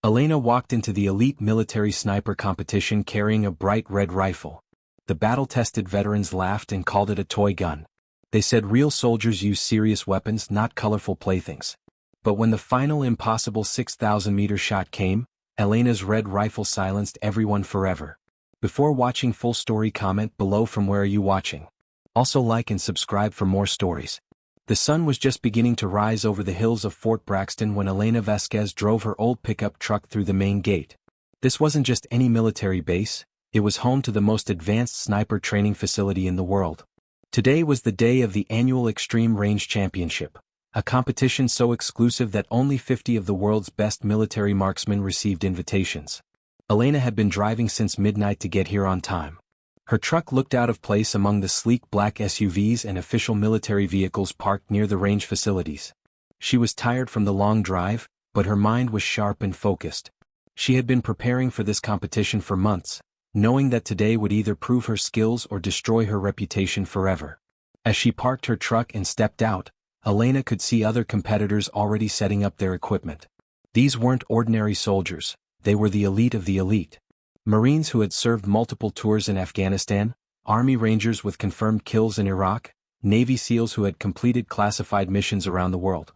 Elena walked into the elite military sniper competition carrying a bright red rifle. The battle-tested veterans laughed and called it a toy gun. They said real soldiers use serious weapons, not colorful playthings. But when the final impossible 6,000-meter shot came, Elena's red rifle silenced everyone forever. Before watching full story, comment below from where are you watching. Also like and subscribe for more stories. The sun was just beginning to rise over the hills of Fort Braxton when Elena Vasquez drove her old pickup truck through the main gate. This wasn't just any military base, it was home to the most advanced sniper training facility in the world. Today was the day of the annual Extreme Range Championship, a competition so exclusive that only 50 of the world's best military marksmen received invitations. Elena had been driving since midnight to get here on time. Her truck looked out of place among the sleek black SUVs and official military vehicles parked near the range facilities. She was tired from the long drive, but her mind was sharp and focused. She had been preparing for this competition for months, knowing that today would either prove her skills or destroy her reputation forever. As she parked her truck and stepped out, Elena could see other competitors already setting up their equipment. These weren't ordinary soldiers, they were the elite of the elite. Marines who had served multiple tours in Afghanistan, Army Rangers with confirmed kills in Iraq, Navy SEALs who had completed classified missions around the world.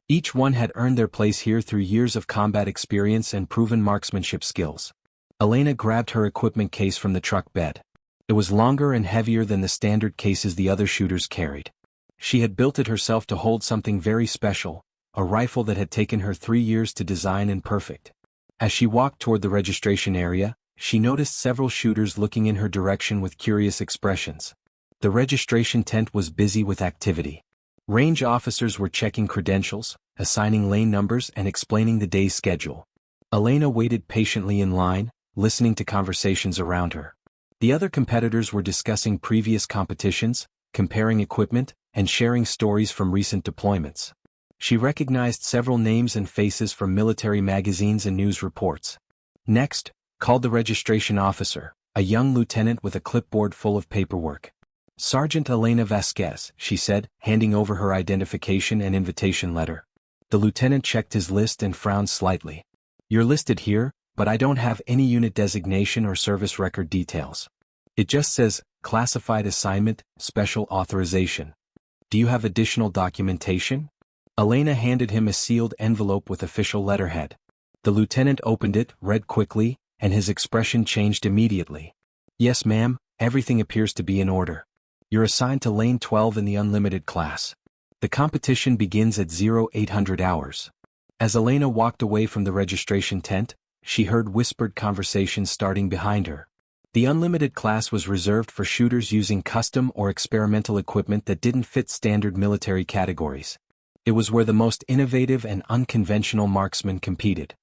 Each one had earned their place here through years of combat experience and proven marksmanship skills. Elena grabbed her equipment case from the truck bed. It was longer and heavier than the standard cases the other shooters carried. She had built it herself to hold something very special, a rifle that had taken her 3 years to design and perfect. As she walked toward the registration area, she noticed several shooters looking in her direction with curious expressions. The registration tent was busy with activity. Range officers were checking credentials, assigning lane numbers and explaining the day's schedule. Elena waited patiently in line, listening to conversations around her. The other competitors were discussing previous competitions, comparing equipment, and sharing stories from recent deployments. She recognized several names and faces from military magazines and news reports. Next, called the registration officer, a young lieutenant with a clipboard full of paperwork. Sergeant Elena Vasquez, she said, handing over her identification and invitation letter. The lieutenant checked his list and frowned slightly. You're listed here, but I don't have any unit designation or service record details. It just says, classified assignment, special authorization. Do you have additional documentation? Elena handed him a sealed envelope with official letterhead. The lieutenant opened it, read quickly, and his expression changed immediately. Yes, ma'am, everything appears to be in order. You're assigned to Lane 12 in the unlimited class. The competition begins at 0800 hours. As Elena walked away from the registration tent, she heard whispered conversations starting behind her. The unlimited class was reserved for shooters using custom or experimental equipment that didn't fit standard military categories. It was where the most innovative and unconventional marksmen competed.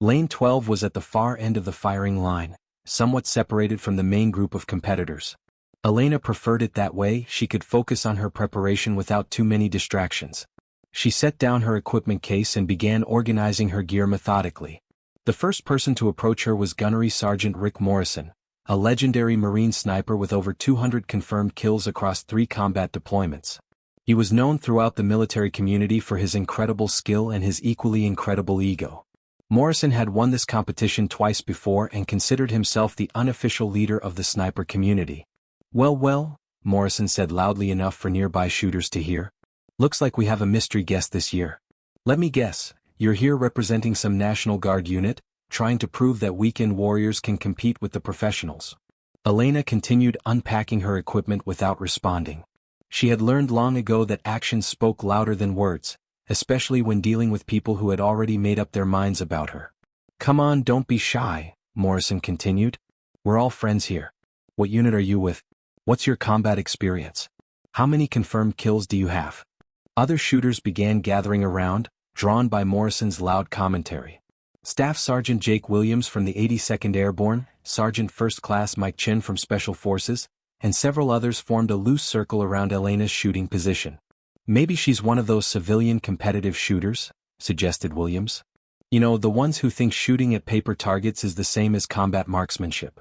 Lane 12 was at the far end of the firing line, somewhat separated from the main group of competitors. Elena preferred it that way. She could focus on her preparation without too many distractions. She set down her equipment case and began organizing her gear methodically. The first person to approach her was Gunnery Sergeant Rick Morrison, a legendary Marine sniper with over 200 confirmed kills across 3 combat deployments. He was known throughout the military community for his incredible skill and his equally incredible ego. Morrison had won this competition twice before and considered himself the unofficial leader of the sniper community. Well, Morrison said loudly enough for nearby shooters to hear. Looks like we have a mystery guest this year. Let me guess, you're here representing some National Guard unit, trying to prove that weekend warriors can compete with the professionals. Elena continued unpacking her equipment without responding. She had learned long ago that actions spoke louder than words, especially when dealing with people who had already made up their minds about her. Come on, don't be shy, Morrison continued. We're all friends here. What unit are you with? What's your combat experience? How many confirmed kills do you have? Other shooters began gathering around, drawn by Morrison's loud commentary. Staff Sergeant Jake Williams from the 82nd Airborne, Sergeant First Class Mike Chin from Special Forces, and several others formed a loose circle around Elena's shooting position. Maybe she's one of those civilian competitive shooters, suggested Williams. You know, the ones who think shooting at paper targets is the same as combat marksmanship.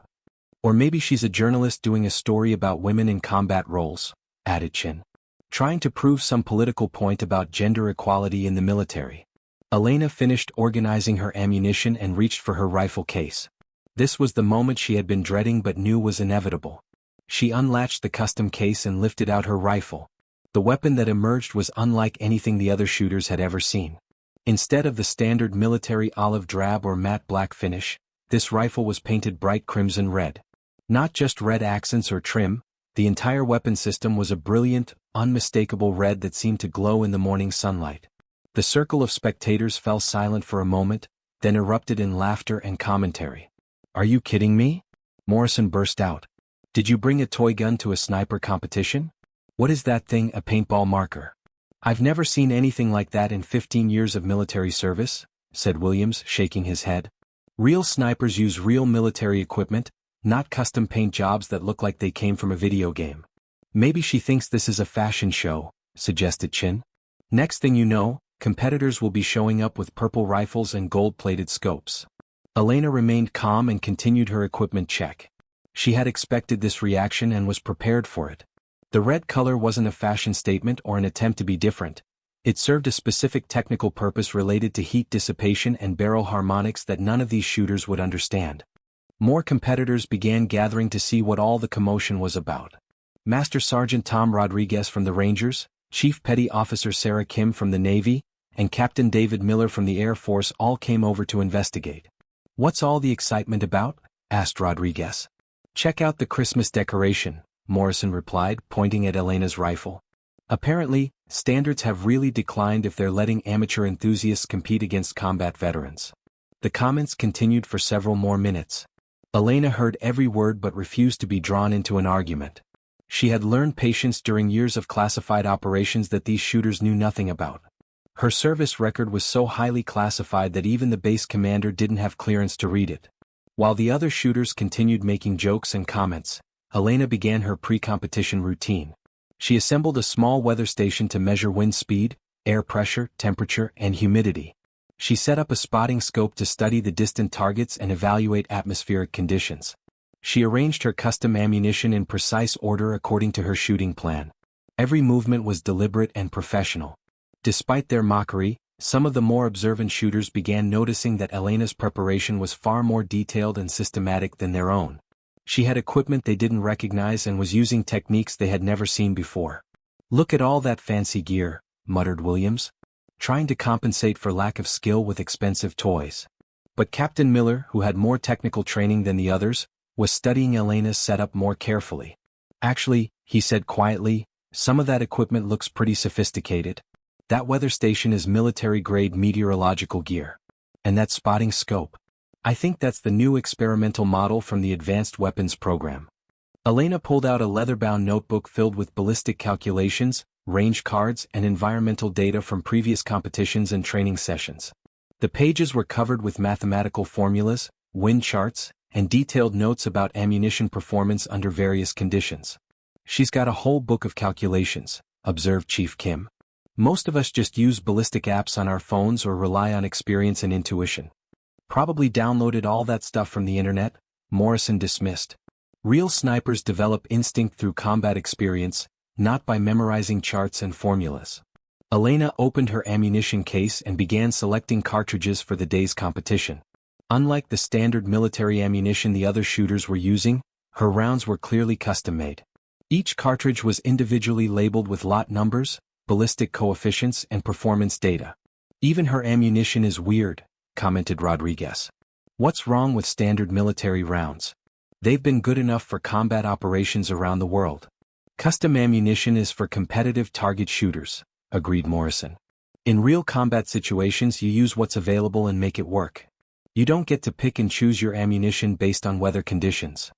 Or maybe she's a journalist doing a story about women in combat roles, added Chin. Trying to prove some political point about gender equality in the military. Elena finished organizing her ammunition and reached for her rifle case. This was the moment she had been dreading but knew was inevitable. She unlatched the custom case and lifted out her rifle. The weapon that emerged was unlike anything the other shooters had ever seen. Instead of the standard military olive drab or matte black finish, this rifle was painted bright crimson red. Not just red accents or trim, the entire weapon system was a brilliant, unmistakable red that seemed to glow in the morning sunlight. The circle of spectators fell silent for a moment, then erupted in laughter and commentary. "Are you kidding me?" Morrison burst out. "Did you bring a toy gun to a sniper competition? What is that thing, a paintball marker?" "I've never seen anything like that in 15 years of military service," said Williams, shaking his head. "Real snipers use real military equipment, not custom paint jobs that look like they came from a video game." "Maybe she thinks this is a fashion show," suggested Chin. "Next thing you know, competitors will be showing up with purple rifles and gold-plated scopes." Elena remained calm and continued her equipment check. She had expected this reaction and was prepared for it. The red color wasn't a fashion statement or an attempt to be different. It served a specific technical purpose related to heat dissipation and barrel harmonics that none of these shooters would understand. More competitors began gathering to see what all the commotion was about. Master Sergeant Tom Rodriguez from the Rangers, Chief Petty Officer Sarah Kim from the Navy, and Captain David Miller from the Air Force all came over to investigate. "What's all the excitement about?" asked Rodriguez. "Check out the Christmas decoration," Morrison replied, pointing at Elena's rifle. "Apparently, standards have really declined if they're letting amateur enthusiasts compete against combat veterans." The comments continued for several more minutes. Elena heard every word but refused to be drawn into an argument. She had learned patience during years of classified operations that these shooters knew nothing about. Her service record was so highly classified that even the base commander didn't have clearance to read it. While the other shooters continued making jokes and comments, Elena began her pre-competition routine. She assembled a small weather station to measure wind speed, air pressure, temperature, and humidity. She set up a spotting scope to study the distant targets and evaluate atmospheric conditions. She arranged her custom ammunition in precise order according to her shooting plan. Every movement was deliberate and professional. Despite their mockery, some of the more observant shooters began noticing that Elena's preparation was far more detailed and systematic than their own. She had equipment they didn't recognize and was using techniques they had never seen before. "Look at all that fancy gear," muttered Williams, trying to compensate for lack of skill with expensive toys. But Captain Miller, who had more technical training than the others, was studying Elena's setup more carefully. "Actually," he said quietly, "some of that equipment looks pretty sophisticated. That weather station is military-grade meteorological gear. And that spotting scope. I think that's the new experimental model from the Advanced Weapons Program." Elena pulled out a leather-bound notebook filled with ballistic calculations, range cards, and environmental data from previous competitions and training sessions. The pages were covered with mathematical formulas, wind charts, and detailed notes about ammunition performance under various conditions. "She's got a whole book of calculations," observed Chief Kim. "Most of us just use ballistic apps on our phones or rely on experience and intuition." "Probably downloaded all that stuff from the internet," Morrison dismissed. "Real snipers develop instinct through combat experience, not by memorizing charts and formulas." Elena opened her ammunition case and began selecting cartridges for the day's competition. Unlike the standard military ammunition the other shooters were using, her rounds were clearly custom-made. Each cartridge was individually labeled with lot numbers, ballistic coefficients, and performance data. "Even her ammunition is weird," commented Rodriguez. "What's wrong with standard military rounds? They've been good enough for combat operations around the world." "Custom ammunition is for competitive target shooters," agreed Morrison. "In real combat situations you use what's available and make it work. You don't get to pick and choose your ammunition based on weather conditions."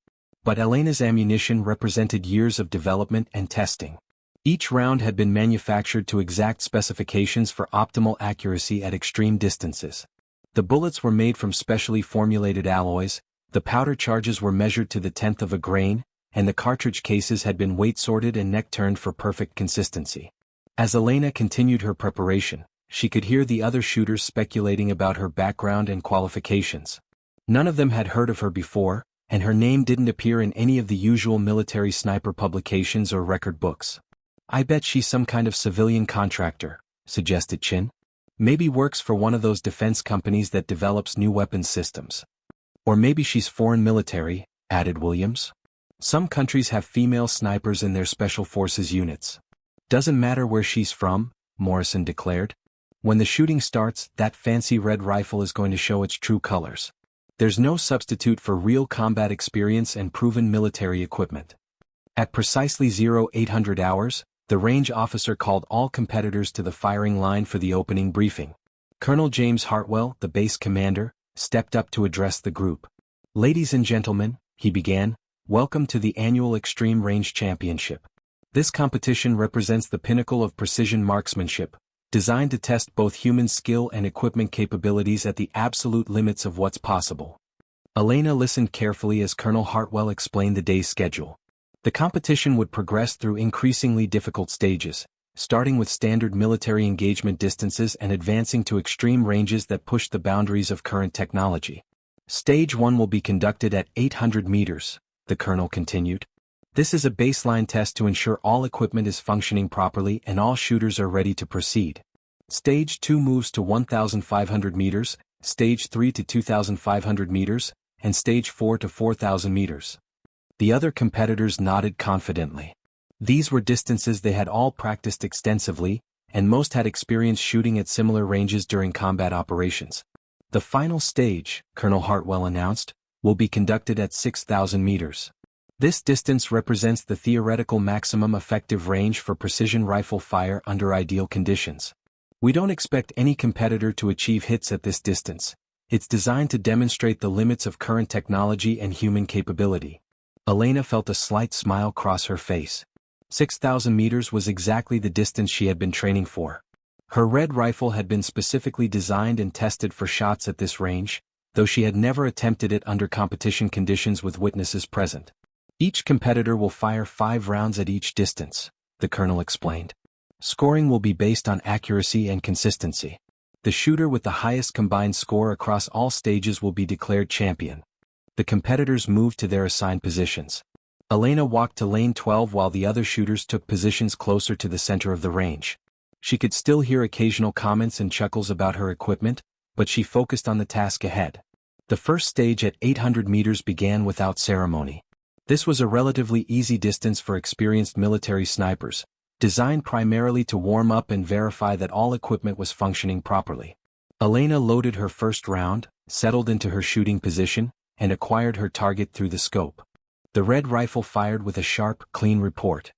But Elena's ammunition represented years of development and testing. Each round had been manufactured to exact specifications for optimal accuracy at extreme distances. The bullets were made from specially formulated alloys, the powder charges were measured to the tenth of a grain, and the cartridge cases had been weight-sorted and neck-turned for perfect consistency. As Elena continued her preparation, she could hear the other shooters speculating about her background and qualifications. None of them had heard of her before, and her name didn't appear in any of the usual military sniper publications or record books. "I bet she's some kind of civilian contractor," suggested Chin. Maybe works for one of those defense companies that develops new weapons systems. Or maybe she's foreign military, added Williams. Some countries have female snipers in their special forces units. Doesn't matter where she's from, Morrison declared. When the shooting starts, that fancy red rifle is going to show its true colors. There's no substitute for real combat experience and proven military equipment. At precisely 0800 hours, the range officer called all competitors to the firing line for the opening briefing. Colonel James Hartwell, the base commander, stepped up to address the group. "Ladies and gentlemen," he began, "welcome to the annual Extreme Range Championship. This competition represents the pinnacle of precision marksmanship, designed to test both human skill and equipment capabilities at the absolute limits of what's possible." Elena listened carefully as Colonel Hartwell explained the day's schedule. The competition would progress through increasingly difficult stages, starting with standard military engagement distances and advancing to extreme ranges that push the boundaries of current technology. Stage 1 will be conducted at 800 meters, the colonel continued. This is a baseline test to ensure all equipment is functioning properly and all shooters are ready to proceed. Stage 2 moves to 1,500 meters, Stage 3 to 2,500 meters, and Stage 4 to 4,000 meters. The other competitors nodded confidently. These were distances they had all practiced extensively, and most had experience shooting at similar ranges during combat operations. The final stage, Colonel Hartwell announced, will be conducted at 6,000 meters. This distance represents the theoretical maximum effective range for precision rifle fire under ideal conditions. We don't expect any competitor to achieve hits at this distance. It's designed to demonstrate the limits of current technology and human capability. Elena felt a slight smile cross her face. 6,000 meters was exactly the distance she had been training for. Her red rifle had been specifically designed and tested for shots at this range, though she had never attempted it under competition conditions with witnesses present. Each competitor will fire 5 rounds at each distance, the colonel explained. Scoring will be based on accuracy and consistency. The shooter with the highest combined score across all stages will be declared champion. The competitors moved to their assigned positions. Elena walked to lane 12 while the other shooters took positions closer to the center of the range. She could still hear occasional comments and chuckles about her equipment, but she focused on the task ahead. The first stage at 800 meters began without ceremony. This was a relatively easy distance for experienced military snipers, designed primarily to warm up and verify that all equipment was functioning properly. Elena loaded her first round, settled into her shooting position, and acquired her target through the scope. The red rifle fired with a sharp, clean report.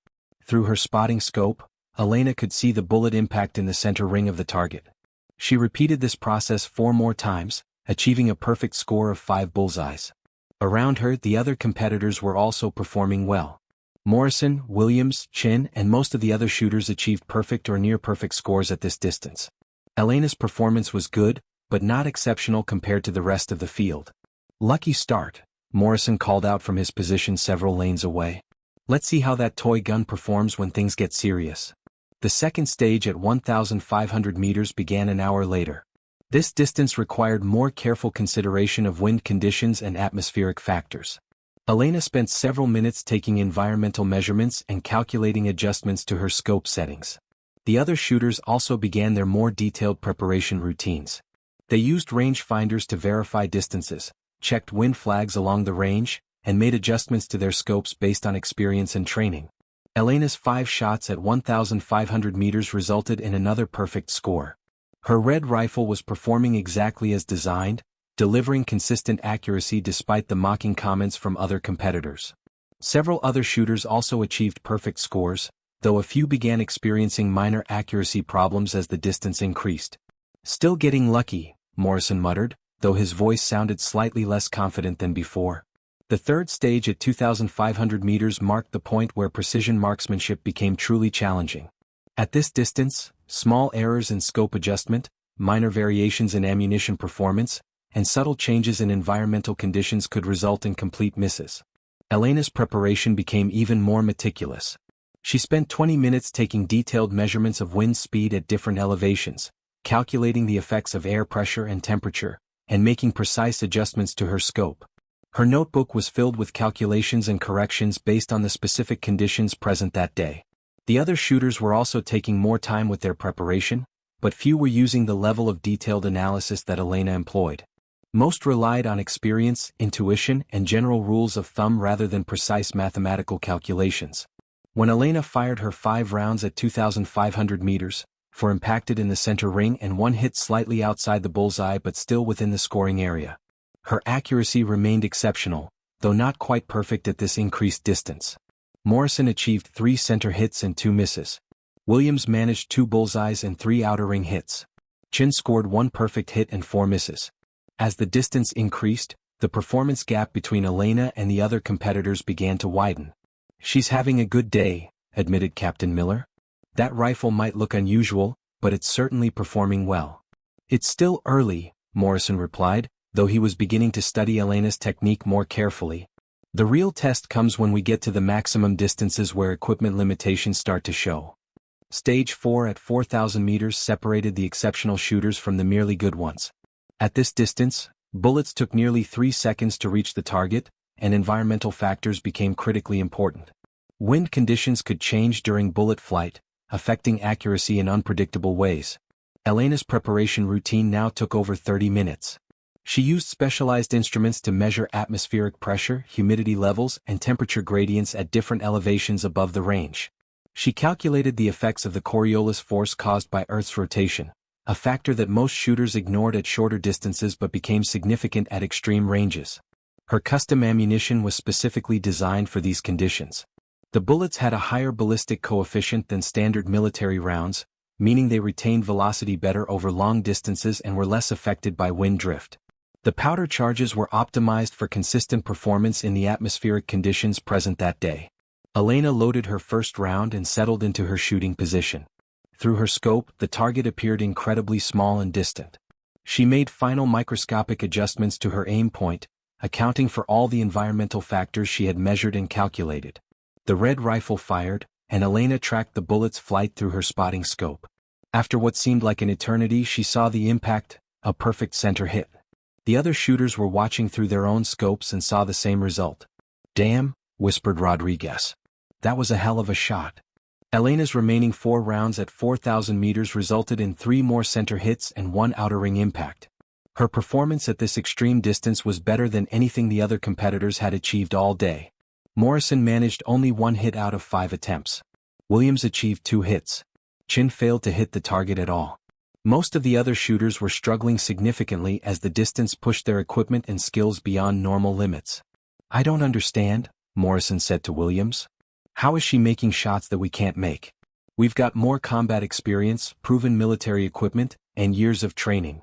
Through her spotting scope, Elena could see the bullet impact in the center ring of the target. She repeated this process 4 more times, achieving a perfect score of 5 bullseyes. Around her, the other competitors were also performing well. Morrison, Williams, Chin, and most of the other shooters achieved perfect or near-perfect scores at this distance. Elena's performance was good, but not exceptional compared to the rest of the field. "Lucky start," Morrison called out from his position several lanes away. "Let's see how that toy gun performs when things get serious." The second stage at 1,500 meters began an hour later. This distance required more careful consideration of wind conditions and atmospheric factors. Elena spent several minutes taking environmental measurements and calculating adjustments to her scope settings. The other shooters also began their more detailed preparation routines. They used rangefinders to verify distances, checked wind flags along the range, and made adjustments to their scopes based on experience and training. Elena's 5 shots at 1,500 meters resulted in another perfect score. Her red rifle was performing exactly as designed, delivering consistent accuracy despite the mocking comments from other competitors. Several other shooters also achieved perfect scores, though a few began experiencing minor accuracy problems as the distance increased. "Still getting lucky," Morrison muttered, though his voice sounded slightly less confident than before. The third stage at 2,500 meters marked the point where precision marksmanship became truly challenging. At this distance, small errors in scope adjustment, minor variations in ammunition performance, and subtle changes in environmental conditions could result in complete misses. Elena's preparation became even more meticulous. She spent 20 minutes taking detailed measurements of wind speed at different elevations, calculating the effects of air pressure and temperature, and making precise adjustments to her scope. Her notebook was filled with calculations and corrections based on the specific conditions present that day. The other shooters were also taking more time with their preparation, but few were using the level of detailed analysis that Elena employed. Most relied on experience, intuition, and general rules of thumb rather than precise mathematical calculations. When Elena fired her 5 rounds at 2,500 meters, 4 impacted in the center ring and 1 hit slightly outside the bullseye but still within the scoring area. Her accuracy remained exceptional, though not quite perfect at this increased distance. Morrison achieved 3 center hits and 2 misses. Williams managed 2 bullseyes and 3 outer ring hits. Chin scored 1 perfect hit and 4 misses. As the distance increased, the performance gap between Elena and the other competitors began to widen. "She's having a good day," admitted Captain Miller. "That rifle might look unusual, but it's certainly performing well." "It's still early," Morrison replied, though he was beginning to study Elena's technique more carefully. "The real test comes when we get to the maximum distances where equipment limitations start to show." Stage 4 at 4,000 meters separated the exceptional shooters from the merely good ones. At this distance, bullets took nearly 3 seconds to reach the target, and environmental factors became critically important. Wind conditions could change during bullet flight, affecting accuracy in unpredictable ways. Elena's preparation routine now took over 30 minutes. She used specialized instruments to measure atmospheric pressure, humidity levels, and temperature gradients at different elevations above the range. She calculated the effects of the Coriolis force caused by Earth's rotation, a factor that most shooters ignored at shorter distances but became significant at extreme ranges. Her custom ammunition was specifically designed for these conditions. The bullets had a higher ballistic coefficient than standard military rounds, meaning they retained velocity better over long distances and were less affected by wind drift. The powder charges were optimized for consistent performance in the atmospheric conditions present that day. Elena loaded her first round and settled into her shooting position. Through her scope, the target appeared incredibly small and distant. She made final microscopic adjustments to her aim point, accounting for all the environmental factors she had measured and calculated. The red rifle fired, and Elena tracked the bullet's flight through her spotting scope. After what seemed like an eternity, she saw the impact, a perfect center hit. The other shooters were watching through their own scopes and saw the same result. "Damn," whispered Rodriguez. "That was a hell of a shot." Elena's remaining 4 rounds at 4,000 meters resulted in 3 more center hits and 1 outer ring impact. Her performance at this extreme distance was better than anything the other competitors had achieved all day. Morrison managed only 1 hit out of 5 attempts. Williams achieved 2 hits. Chin failed to hit the target at all. Most of the other shooters were struggling significantly as the distance pushed their equipment and skills beyond normal limits. "I don't understand," Morrison said to Williams. "How is she making shots that we can't make? We've got more combat experience, proven military equipment, and years of training."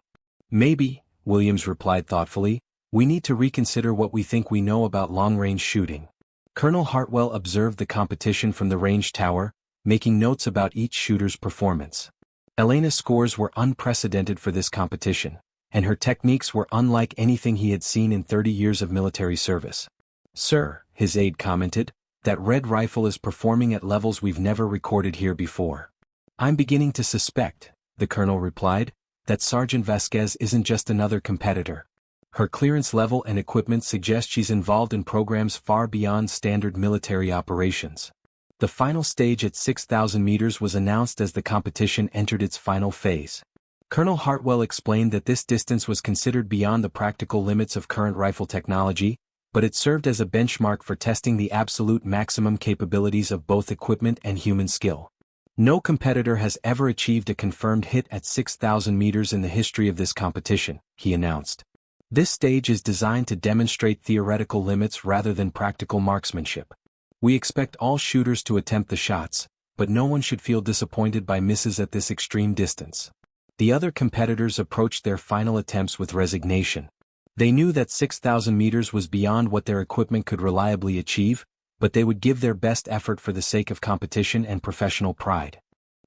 "Maybe," Williams replied thoughtfully, "we need to reconsider what we think we know about long-range shooting." Colonel Hartwell observed the competition from the range tower, making notes about each shooter's performance. Elena's scores were unprecedented for this competition, and her techniques were unlike anything he had seen in 30 years of military service. "Sir," his aide commented, "that red rifle is performing at levels we've never recorded here before." "I'm beginning to suspect," the colonel replied, "that Sergeant Vasquez isn't just another competitor. Her clearance level and equipment suggest she's involved in programs far beyond standard military operations." The final stage at 6,000 meters was announced as the competition entered its final phase. Colonel Hartwell explained that this distance was considered beyond the practical limits of current rifle technology, but it served as a benchmark for testing the absolute maximum capabilities of both equipment and human skill. "No competitor has ever achieved a confirmed hit at 6,000 meters in the history of this competition," he announced. "This stage is designed to demonstrate theoretical limits rather than practical marksmanship. We expect all shooters to attempt the shots, but no one should feel disappointed by misses at this extreme distance." The other competitors approached their final attempts with resignation. They knew that 6,000 meters was beyond what their equipment could reliably achieve, but they would give their best effort for the sake of competition and professional pride.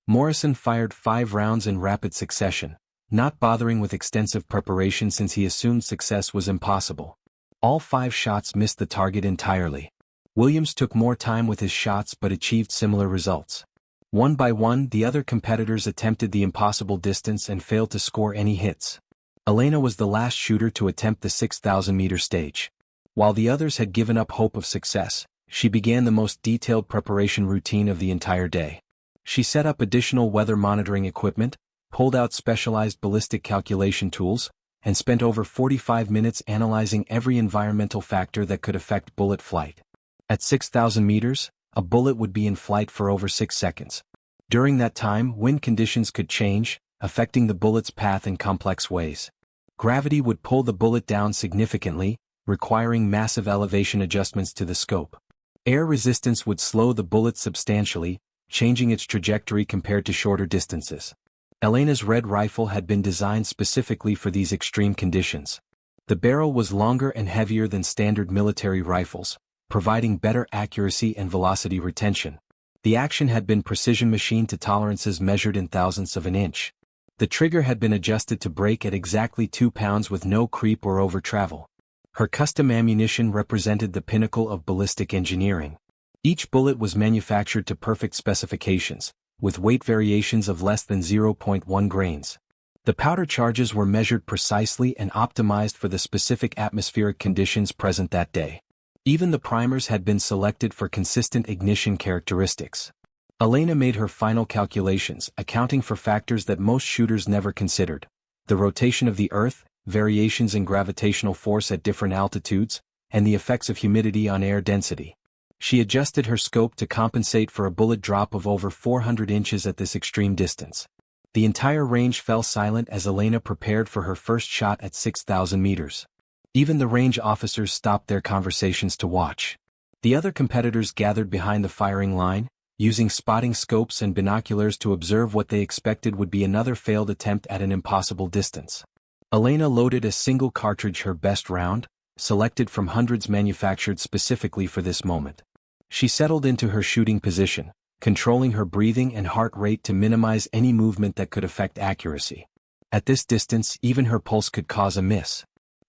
Morrison fired 5 rounds in rapid succession, not bothering with extensive preparation since he assumed success was impossible. All 5 shots missed the target entirely. Williams took more time with his shots but achieved similar results. One by one, the other competitors attempted the impossible distance and failed to score any hits. Elena was the last shooter to attempt the 6,000-meter stage. While the others had given up hope of success, she began the most detailed preparation routine of the entire day. She set up additional weather monitoring equipment, pulled out specialized ballistic calculation tools, and spent over 45 minutes analyzing every environmental factor that could affect bullet flight. At 6,000 meters, a bullet would be in flight for over 6 seconds. During that time, wind conditions could change, affecting the bullet's path in complex ways. Gravity would pull the bullet down significantly, requiring massive elevation adjustments to the scope. Air resistance would slow the bullet substantially, changing its trajectory compared to shorter distances. Elena's red rifle had been designed specifically for these extreme conditions. The barrel was longer and heavier than standard military rifles, providing better accuracy and velocity retention. The action had been precision machined to tolerances measured in thousandths of an inch. The trigger had been adjusted to break at exactly 2 pounds with no creep or over travel. Her custom ammunition represented the pinnacle of ballistic engineering. Each bullet was manufactured to perfect specifications, with weight variations of less than 0.1 grains. The powder charges were measured precisely and optimized for the specific atmospheric conditions present that day. Even the primers had been selected for consistent ignition characteristics. Elena made her final calculations, accounting for factors that most shooters never considered: the rotation of the Earth, variations in gravitational force at different altitudes, and the effects of humidity on air density. She adjusted her scope to compensate for a bullet drop of over 400 inches at this extreme distance. The entire range fell silent as Elena prepared for her first shot at 6,000 meters. Even the range officers stopped their conversations to watch. The other competitors gathered behind the firing line, using spotting scopes and binoculars to observe what they expected would be another failed attempt at an impossible distance. Elena loaded a single cartridge, her best round, selected from hundreds manufactured specifically for this moment. She settled into her shooting position, controlling her breathing and heart rate to minimize any movement that could affect accuracy. At this distance, even her pulse could cause a miss.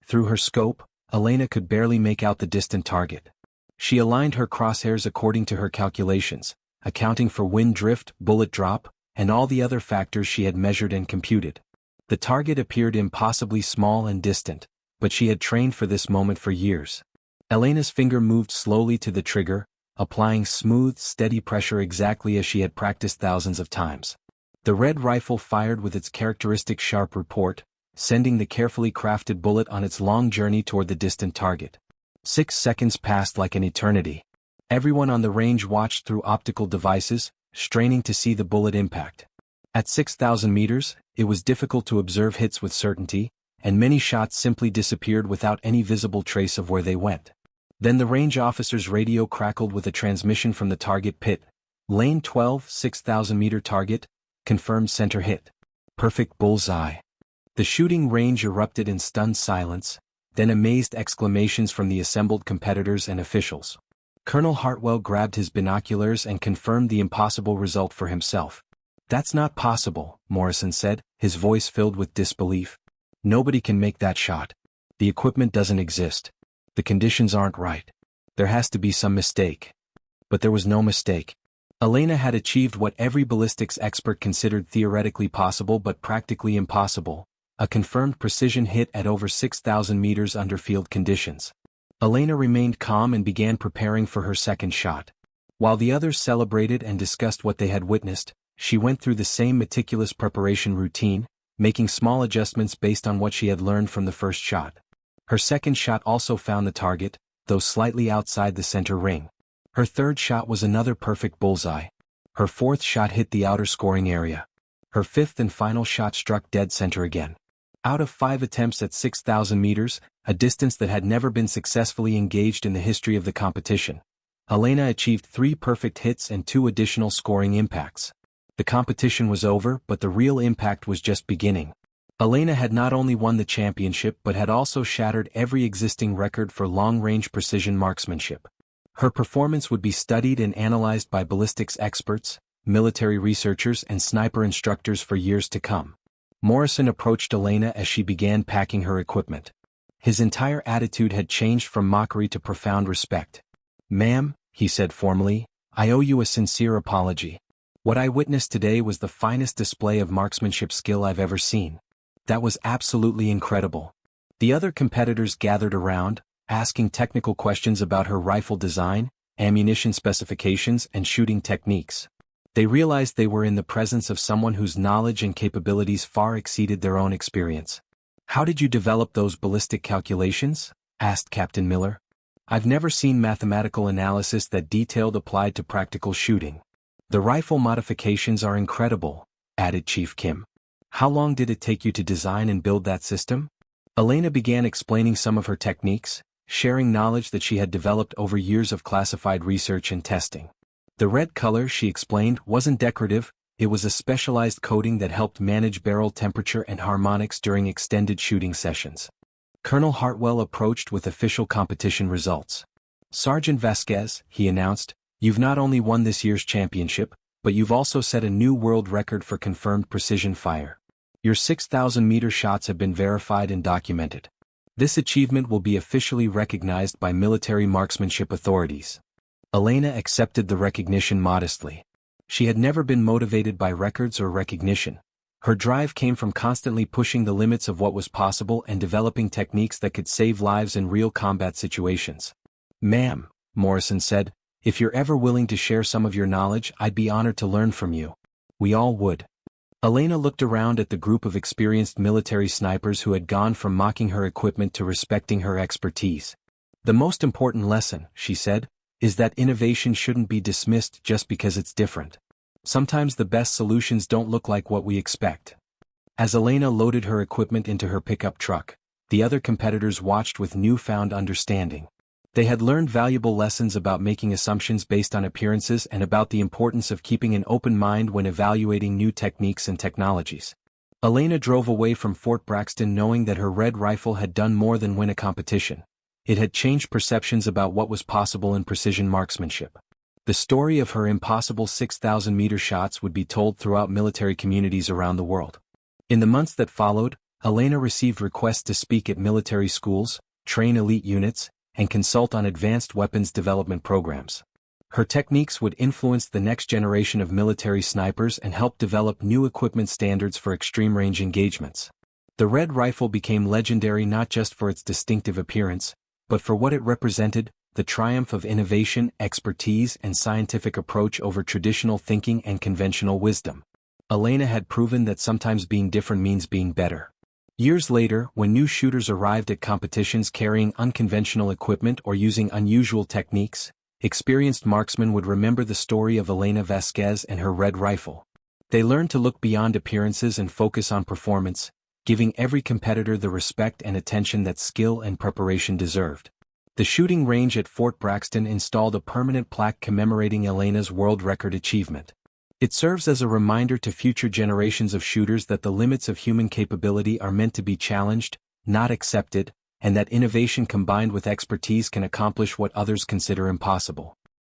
Through her scope, Elena could barely make out the distant target. She aligned her crosshairs according to her calculations, accounting for wind drift, bullet drop, and all the other factors she had measured and computed. The target appeared impossibly small and distant, but she had trained for this moment for years. Elena's finger moved slowly to the trigger, applying smooth, steady pressure exactly as she had practiced thousands of times. The red rifle fired with its characteristic sharp report, sending the carefully crafted bullet on its long journey toward the distant target. 6 seconds passed like an eternity. Everyone on the range watched through optical devices, straining to see the bullet impact. At 6,000 meters, it was difficult to observe hits with certainty, and many shots simply disappeared without any visible trace of where they went. Then the range officer's radio crackled with a transmission from the target pit. Lane 12, 6,000-meter target, confirmed center hit. Perfect bullseye. The shooting range erupted in stunned silence, then amazed exclamations from the assembled competitors and officials. Colonel Hartwell grabbed his binoculars and confirmed the impossible result for himself. "That's not possible," Morrison said, his voice filled with disbelief. "Nobody can make that shot. The equipment doesn't exist. The conditions aren't right. There has to be some mistake." But there was no mistake. Elena had achieved what every ballistics expert considered theoretically possible but practically impossible: a confirmed precision hit at over 6,000 meters under field conditions. Elena remained calm and began preparing for her second shot. While the others celebrated and discussed what they had witnessed, she went through the same meticulous preparation routine, making small adjustments based on what she had learned from the first shot. Her second shot also found the target, though slightly outside the center ring. Her third shot was another perfect bullseye. Her fourth shot hit the outer scoring area. Her fifth and final shot struck dead center again. Out of 5 attempts at 6,000 meters, a distance that had never been successfully engaged in the history of the competition, Elena achieved 3 perfect hits and 2 additional scoring impacts. The competition was over, but the real impact was just beginning. Elena had not only won the championship but had also shattered every existing record for long-range precision marksmanship. Her performance would be studied and analyzed by ballistics experts, military researchers, and sniper instructors for years to come. Morrison approached Elena as she began packing her equipment. His entire attitude had changed from mockery to profound respect. "Ma'am," he said formally, "I owe you a sincere apology. What I witnessed today was the finest display of marksmanship skill I've ever seen. That was absolutely incredible." The other competitors gathered around, asking technical questions about her rifle design, ammunition specifications, and shooting techniques. They realized they were in the presence of someone whose knowledge and capabilities far exceeded their own experience. "How did you develop those ballistic calculations?" asked Captain Miller. "I've never seen mathematical analysis that detailed applied to practical shooting." "The rifle modifications are incredible," added Chief Kim. "How long did it take you to design and build that system?" Elena began explaining some of her techniques, sharing knowledge that she had developed over years of classified research and testing. The red color, she explained, wasn't decorative, it was a specialized coating that helped manage barrel temperature and harmonics during extended shooting sessions. Colonel Hartwell approached with official competition results. "Sergeant Vasquez," he announced, "you've not only won this year's championship, but you've also set a new world record for confirmed precision fire. Your 6,000-meter shots have been verified and documented. This achievement will be officially recognized by military marksmanship authorities." Elena accepted the recognition modestly. She had never been motivated by records or recognition. Her drive came from constantly pushing the limits of what was possible and developing techniques that could save lives in real combat situations. "Ma'am," Morrison said, "if you're ever willing to share some of your knowledge, I'd be honored to learn from you." "We all would." Elena looked around at the group of experienced military snipers who had gone from mocking her equipment to respecting her expertise. "The most important lesson," she said, "is that innovation shouldn't be dismissed just because it's different. Sometimes the best solutions don't look like what we expect." As Elena loaded her equipment into her pickup truck, the other competitors watched with newfound understanding. They had learned valuable lessons about making assumptions based on appearances and about the importance of keeping an open mind when evaluating new techniques and technologies. Elena drove away from Fort Braxton knowing that her red rifle had done more than win a competition. It had changed perceptions about what was possible in precision marksmanship. The story of her impossible 6,000-meter shots would be told throughout military communities around the world. In the months that followed, Elena received requests to speak at military schools, train elite units, and consult on advanced weapons development programs. Her techniques would influence the next generation of military snipers and help develop new equipment standards for extreme-range engagements. The red rifle became legendary not just for its distinctive appearance, but for what it represented: the triumph of innovation, expertise, and scientific approach over traditional thinking and conventional wisdom. Elena had proven that sometimes being different means being better. Years later, when new shooters arrived at competitions carrying unconventional equipment or using unusual techniques, experienced marksmen would remember the story of Elena Vasquez and her red rifle. They learned to look beyond appearances and focus on performance, giving every competitor the respect and attention that skill and preparation deserved. The shooting range at Fort Braxton installed a permanent plaque commemorating Elena's world record achievement. It serves as a reminder to future generations of shooters that the limits of human capability are meant to be challenged, not accepted, and that innovation combined with expertise can accomplish what others consider impossible.